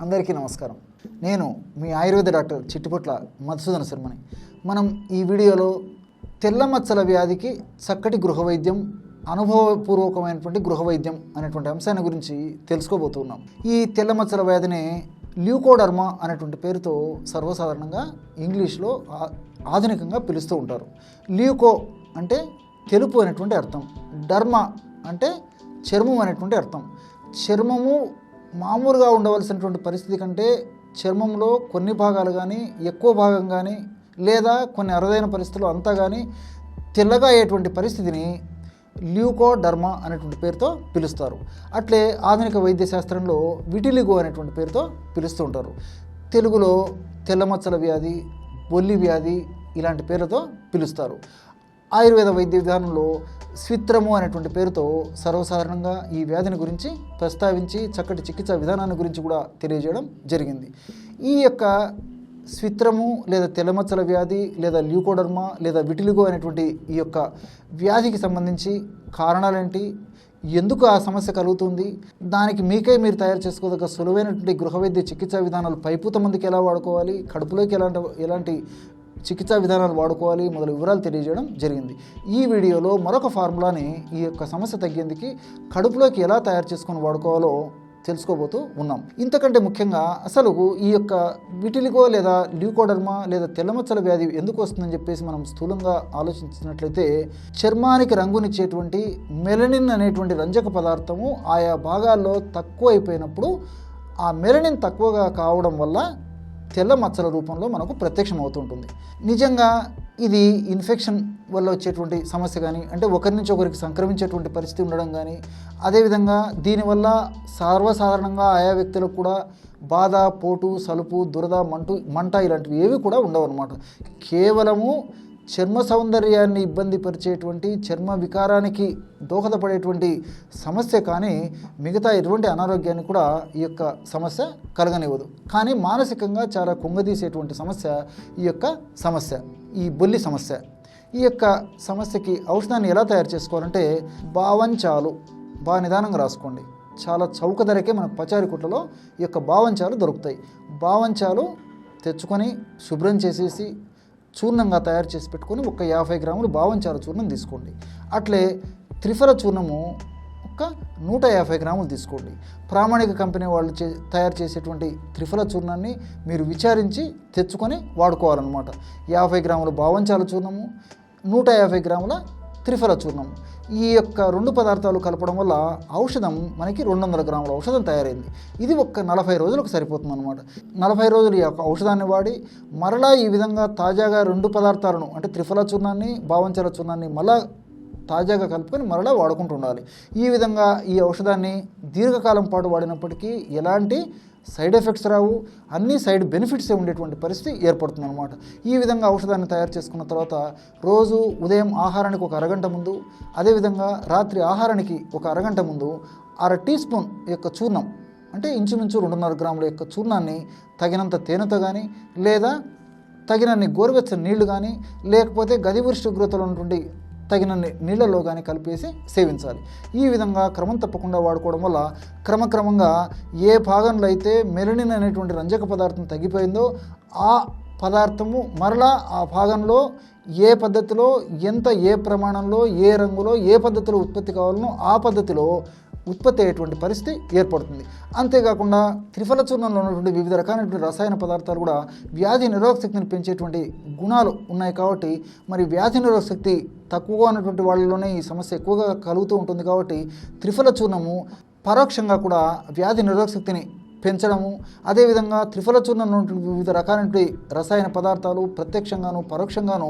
అందరికీ నమస్కారం. నేను మీ ఆయుర్వేద డాక్టర్ చిట్టిపొట్ల మధుసూదన శర్మని. మనం ఈ వీడియోలో తెల్ల మచ్చల వ్యాధికి చక్కటి గృహ వైద్యం, అనుభవపూర్వకమైనటువంటి గృహ వైద్యం అనేటువంటి అంశాన్ని గురించి తెలుసుకోబోతున్నాం. ఈ తెల్ల మచ్చల వ్యాధిని ల్యూకోడర్మా అనేటువంటి పేరుతో సర్వసాధారణంగా ఇంగ్లీష్లో ఆధునికంగా పిలుస్తూ ఉంటారు. ల్యూకో అంటే తెలుపు అనేటువంటి అర్థం, డర్మా అంటే చర్మం అనేటువంటి అర్థం. చర్మము మామూలుగా ఉండవలసినటువంటి పరిస్థితి కంటే చర్మంలో కొన్ని భాగాలు కానీ, ఎక్కువ భాగం కానీ, లేదా కొన్ని అరుదైన పరిస్థితులు అంతా కానీ తెల్లగా అయ్యేటువంటి పరిస్థితిని ల్యూకోడర్మా అనేటువంటి పేరుతో పిలుస్తారు. అట్లే ఆధునిక వైద్య శాస్త్రంలో విటిలిగో అనేటువంటి పేరుతో పిలుస్తూ ఉంటారు. తెలుగులో తెల్లమచ్చల వ్యాధి, బొల్లి వ్యాధి ఇలాంటి పేర్లతో పిలుస్తారు. ఆయుర్వేద వైద్య విధానంలో స్విత్రము అనేటువంటి పేరుతో సర్వసాధారణంగా ఈ వ్యాధిని గురించి ప్రస్తావించి చక్కటి చికిత్సా విధానాన్ని గురించి కూడా తెలియజేయడం జరిగింది. ఈ యొక్క స్విత్రము లేదా తెల్లమచ్చల వ్యాధి లేదా ల్యూకోడర్మా లేదా విటిలిగో అనేటువంటి ఈ యొక్క వ్యాధికి సంబంధించి కారణాలేంటి, ఎందుకు ఆ సమస్య కలుగుతుంది, దానికి మీకే మీరు తయారు చేసుకోదగ్గ సులువైనటువంటి గృహవైద్య చికిత్సా విధానాలు పైపూత మందికి ఎలా వాడుకోవాలి, కడుపులోకి ఎలాంటి చికిత్సా విధానాలు వాడుకోవాలి మొదలు వివరాలు తెలియజేయడం జరిగింది. ఈ వీడియోలో మరొక ఫార్ములాని ఈ యొక్క సమస్య తగ్గేందుకు కడుపులోకి ఎలా తయారు చేసుకొని వాడుకోవాలో తెలుసుకోబోతూ ఉన్నాం. ఇంతకంటే ముఖ్యంగా అసలు ఈ యొక్క విటిలిగో లేదా ల్యూకోడర్మా లేదా తెల్లమచ్చల వ్యాధి ఎందుకు వస్తుందని చెప్పేసి మనం స్థూలంగా ఆలోచించినట్లయితే, చర్మానికి రంగునిచ్చేటువంటి మెలనిన్ అనేటువంటి రంజక పదార్థము ఆయా భాగాల్లో తక్కువ అయిపోయినప్పుడు ఆ మెలనిన్ తక్కువగా కావడం వల్ల తెల్ల మచ్చల రూపంలో మనకు ప్రత్యక్షం అవుతుంటుంది. నిజంగా ఇది ఇన్ఫెక్షన్ వల్ల వచ్చేటువంటి సమస్య కానీ, అంటే ఒకరి నుంచి ఒకరికి సంక్రమించేటువంటి పరిస్థితి ఉండడం కానీ, అదేవిధంగా దీనివల్ల సర్వసాధారణంగా ఆయా వ్యక్తులకు కూడా బాధ, పోటు, సలుపు, దురద, మంట ఇలాంటివి ఏవి కూడా ఉండవు అన్నమాట. కేవలము చర్మ సౌందర్యాన్ని ఇబ్బంది పరిచేటువంటి, చర్మ వికారానికి దోహదపడేటువంటి సమస్య కానీ మిగతా ఎటువంటి అనారోగ్యాన్ని కూడా ఈ యొక్క సమస్య కలగనివ్వదు. కానీ మానసికంగా చాలా కుంగదీసేటువంటి సమస్య ఈ యొక్క సమస్య, ఈ బొల్లి సమస్య. ఈ యొక్క సమస్యకి ఔషధాన్ని ఎలా తయారు చేసుకోవాలంటే, బావంచాలు బాగా నిదానంగా రాసుకోండి. చాలా చౌక ధరకే మనకు పచారి కొట్లలో ఈ యొక్క బావంచాలు దొరుకుతాయి. బావంచాలు తెచ్చుకొని శుభ్రం చేసేసి చూర్ణంగా తయారు చేసి పెట్టుకొని ఒక 50 గ్రాములు బావంచాల చూర్ణం తీసుకోండి. అట్లే త్రిఫల చూర్ణము ఒక 150 గ్రాములు తీసుకోండి. ప్రామాణిక కంపెనీ వాళ్ళు తయారు చేసేటువంటి త్రిఫల చూర్ణాన్ని మీరు విచారించి తెచ్చుకొని వాడుకోవాలన్నమాట. 50 గ్రాముల బావంచాల చూర్ణము, 150 గ్రాముల త్రిఫల చూర్ణము. ఈ యొక్క రెండు పదార్థాలు కలపడం వల్ల ఔషధం మనకి 200 గ్రాముల ఔషధం తయారైంది. ఇది ఒక్క 40 రోజులకు సరిపోతుంది అనమాట. 40 రోజులు ఈ యొక్క ఔషధాన్ని వాడి మరలా ఈ విధంగా తాజాగా రెండు పదార్థాలను అంటే త్రిఫల చూర్ణాన్ని, బావంచాల చూర్ణాన్ని మళ్ళా తాజాగా కలుపుకొని మరలా వాడుకుంటూ ఉండాలి. ఈ విధంగా ఈ ఔషధాన్ని దీర్ఘకాలం పాటు వాడినప్పటికీ ఎలాంటి సైడ్ ఎఫెక్ట్స్ రావు, అన్ని సైడ్ బెనిఫిట్సే ఉండేటువంటి పరిస్థితి ఏర్పడుతుంది అనమాట. ఈ విధంగా ఔషధాన్ని తయారు చేసుకున్న తర్వాత రోజు ఉదయం ఆహారానికి ఒక అరగంట ముందు, అదేవిధంగా రాత్రి ఆహారానికి ఒక అరగంట ముందు 1/2 టీ స్పూన్ యొక్క చూర్ణం అంటే ఇంచుమించు 2.5 గ్రాముల యొక్క చూర్ణాన్ని తగినంత తేనెతో కానీ, లేదా తగినన్ని గోరువెచ్చని నీళ్లు కానీ, లేకపోతే గది ఉష్ణోగ్రతలో ఉన్నటువంటి తగినన్ని నీళ్లలో కానీ కలిపేసి సేవించాలి. ఈ విధంగా క్రమం తప్పకుండా వాడుకోవడం వల్ల క్రమక్రమంగా ఏ భాగంలో అయితే మెలనిన్ అనేటువంటి రంజక పదార్థం తగ్గిపోయిందో ఆ పదార్థము మరలా ఆ భాగంలో ఏ పద్ధతిలో, ఏ ప్రమాణంలో, ఏ రంగులో, ఏ పద్ధతిలో ఉత్పత్తి కావాలనో ఆ పద్ధతిలో ఉత్పత్తి అయ్యేటువంటి పరిస్థితి ఏర్పడుతుంది. అంతేకాకుండా త్రిఫల చూర్ణంలో ఉన్నటువంటి వివిధ రకాలైనటువంటి రసాయన పదార్థాలు కూడా వ్యాధి నిరోధక శక్తిని పెంచేటువంటి గుణాలు ఉన్నాయి. కాబట్టి మరి వ్యాధి నిరోధక శక్తి తక్కువగా ఉన్నటువంటి వాళ్ళలోనే ఈ సమస్య ఎక్కువగా కలుగుతూ ఉంటుంది. కాబట్టి త్రిఫల చూర్ణము పరోక్షంగా కూడా వ్యాధి నిరోధక శక్తిని పెంచడము, అదేవిధంగా త్రిఫల చూర్ణంలో వివిధ రకాలైనటువంటి రసాయన పదార్థాలు ప్రత్యక్షంగాను పరోక్షంగాను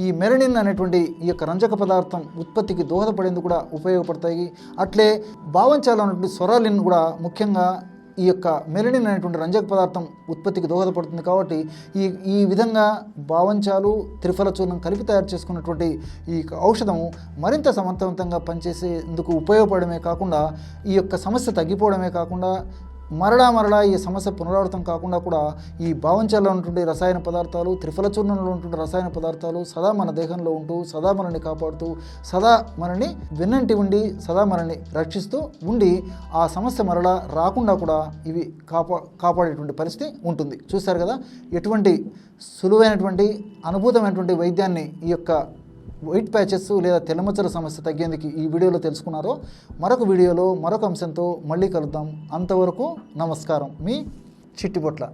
ఈ మెలనిన్ అనేటువంటి ఈ యొక్క రంజక పదార్థం ఉత్పత్తికి దోహదపడేందుకు కూడా ఉపయోగపడతాయి. అట్లే బావంచాలో ఉన్నటువంటి సొరాలిన్ కూడా ముఖ్యంగా ఈ యొక్క మెలనిన్ అనేటువంటి రంజక పదార్థం ఉత్పత్తికి దోహదపడుతుంది. కాబట్టి ఈ విధంగా బావంచాలు, త్రిఫల చూర్ణం కలిపి తయారు చేసుకున్నటువంటి ఈ ఔషధం మరింత సమర్థవంతంగా పనిచేసేందుకు ఉపయోగపడమే కాకుండా ఈ యొక్క సమస్య తగ్గిపోవడమే కాకుండా మరలా ఈ సమస్య పునరావృతం కాకుండా కూడా ఈ భావంచాలలో ఉన్నటువంటి రసాయన పదార్థాలు, త్రిఫల చూర్ణంలో ఉన్నటువంటి రసాయన పదార్థాలు సదా మన దేహంలో ఉంటూ, సదా మనల్ని కాపాడుతూ, సదా మనల్ని వెన్నంటి ఉండి, సదా మనల్ని రక్షిస్తూ ఉండి, ఆ సమస్య మరలా రాకుండా కూడా ఇవి కాపాడేటువంటి పరిస్థితి ఉంటుంది. చూశారు కదా, ఎటువంటి సులువైనటువంటి అనుభూతమైనటువంటి వైద్యాన్ని ఈ యొక్క వైట్ ప్యాచెస్ లేదా తెల్లమచ్చల సమస్య తగ్గేందుకు ఈ వీడియోలో తెలుసుకున్నారో, మరొక వీడియోలో మరొక అంశంతో మళ్ళీ కలుద్దాం. అంతవరకు నమస్కారం. మీ చిట్టిపొట్ల.